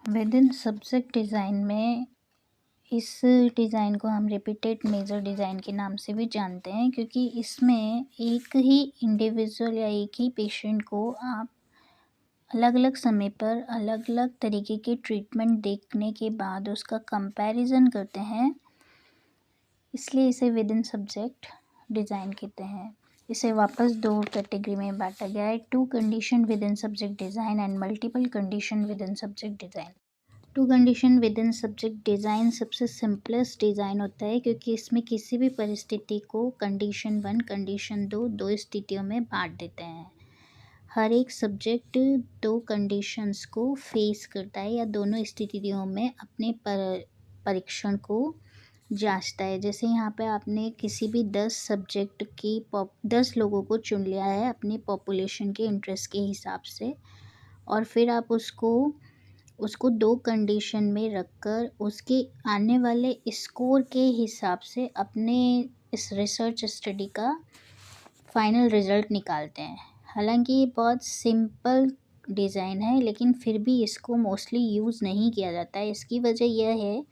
With in subject design में इस design को हम रिपीटेड मेजर डिज़ाइन के नाम से भी जानते हैं, क्योंकि इसमें एक ही इंडिविजुअल या एक ही पेशेंट को आप अलग अलग समय पर अलग अलग तरीके के ट्रीटमेंट देखने के बाद उसका कंपैरिजन करते हैं, इसलिए इसे विद इन सब्जेक्ट डिज़ाइन कहते हैं। इसे वापस दो कैटेगरी में बांटा गया है, two condition within subject design and multiple condition within subject design. Two condition within subject design सबसे सिंपलेस्ट डिज़ाइन होता है, क्योंकि इसमें किसी भी परिस्थिति को कंडीशन 1 कंडीशन 2 दो स्थितियों में बांट देते हैं। हर एक सब्जेक्ट दो कंडीशंस को फेस करता है या दोनों स्थितियों में अपने परीक्षण को जांचता है। जैसे यहाँ पे आपने किसी भी 10 सब्जेक्ट की 10 लोगों को चुन लिया है अपनी पॉपुलेशन के इंटरेस्ट के हिसाब से, और फिर आप उसको दो कंडीशन में रखकर उसके आने वाले स्कोर के हिसाब से अपने इस रिसर्च स्टडी का फाइनल रिज़ल्ट निकालते हैं। हालांकि ये बहुत सिंपल डिज़ाइन है, लेकिन फिर भी इसको मोस्टली यूज़ नहीं किया जाता है। इसकी वजह यह है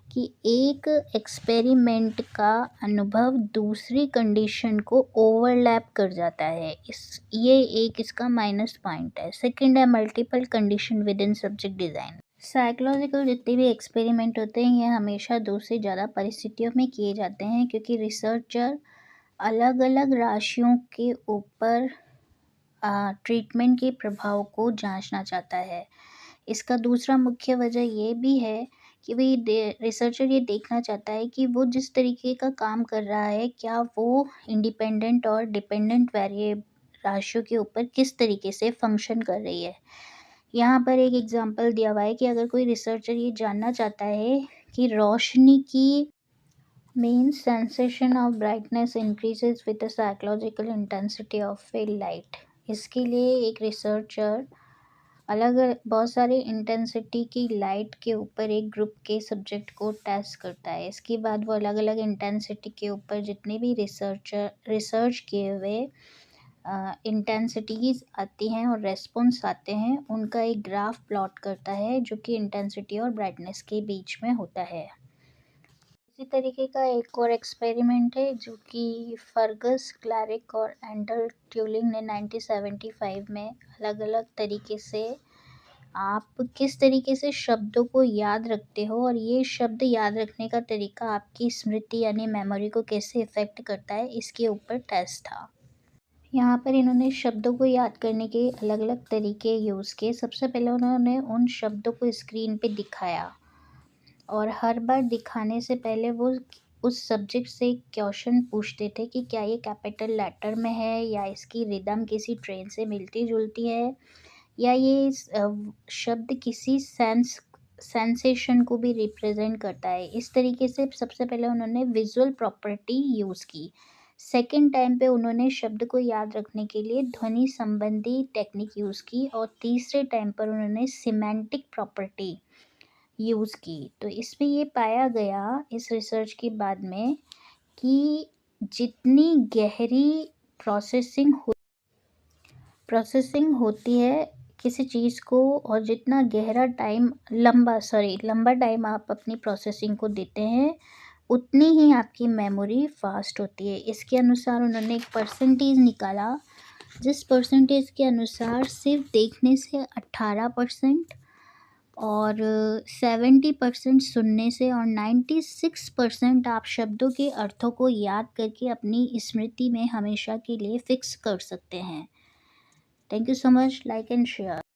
कि एक एक्सपेरिमेंट का अनुभव दूसरी कंडीशन को ओवरलैप कर जाता है। ये एक इसका माइनस पॉइंट है। सेकंड है multiple condition within subject design. Psychological जितने भी एक्सपेरिमेंट होते हैं ये हमेशा 2 से ज़्यादा परिस्थितियों में किए जाते हैं, क्योंकि रिसर्चर अलग अलग राशियों के ऊपर ट्रीटमेंट के प्रभाव को जांचना चाहता है। इसका दूसरा मुख्य वजह ये भी है कि रिसर्चर ये देखना चाहता है कि वो जिस तरीके का काम कर रहा है, क्या वो इंडिपेंडेंट और डिपेंडेंट राशियों के ऊपर किस तरीके से फंक्शन कर रही है। यहाँ पर एक एग्जांपल दिया हुआ है कि अगर कोई रिसर्चर ये जानना चाहता है कि रोशनी की mean sensation of brightness increases with the psychological intensity of field light। इसके लिए एक रिसर्चर बहुत सारे इंटेंसिटी की लाइट के ऊपर एक ग्रुप के सब्जेक्ट को टेस्ट करता है। इसके बाद वो अलग अलग इंटेंसिटी के ऊपर जितने भी रिसर्च किए हुए इंटेंसिटीज़ आती हैं और रेस्पॉन्स आते हैं, उनका एक ग्राफ प्लॉट करता है जो कि इंटेंसिटी और ब्राइटनेस के बीच में होता है। इसी तरीके का एक और एक्सपेरिमेंट है जो कि फर्गस, क्लैरिक और एंडर ट्यूलिंग ने 1975 में अलग अलग तरीके से आप किस तरीके से शब्दों को याद रखते हो और ये शब्द याद रखने का तरीका आपकी स्मृति यानी मेमोरी को कैसे इफ़ेक्ट करता है, इसके ऊपर टेस्ट था। यहाँ पर इन्होंने शब्दों को याद करने के अलग अलग तरीके यूज़ किए। सबसे पहले उन्होंने उन शब्दों को स्क्रीन पे दिखाया और हर बार दिखाने से पहले वो उस सब्जेक्ट से क्वेश्चन पूछते थे कि क्या ये कैपिटल लेटर में है या इसकी रिदम किसी ट्रेन से मिलती जुलती है या ये शब्द किसी सेंसेशन को भी रिप्रेजेंट करता है। इस तरीके से सबसे पहले उन्होंने विजुअल प्रॉपर्टी यूज़ की। सेकंड टाइम पे उन्होंने शब्द को याद रखने के लिए ध्वनि संबंधी टेक्निक यूज़ की और तीसरे टाइम पर उन्होंने सिमेंटिक प्रॉपर्टी यूज़ की। तो इसमें ये पाया गया इस रिसर्च के बाद में कि जितनी गहरी प्रोसेसिंग होती है किसी चीज़ को और जितना लंबा टाइम आप अपनी प्रोसेसिंग को देते हैं, उतनी ही आपकी मेमोरी फास्ट होती है। इसके अनुसार उन्होंने एक परसेंटेज निकाला, जिस परसेंटेज के अनुसार सिर्फ देखने से 18% और 70% सुनने से और 96% आप शब्दों के अर्थों को याद करके अपनी स्मृति में हमेशा के लिए फिक्स कर सकते हैं। Thank you so much. Like and share.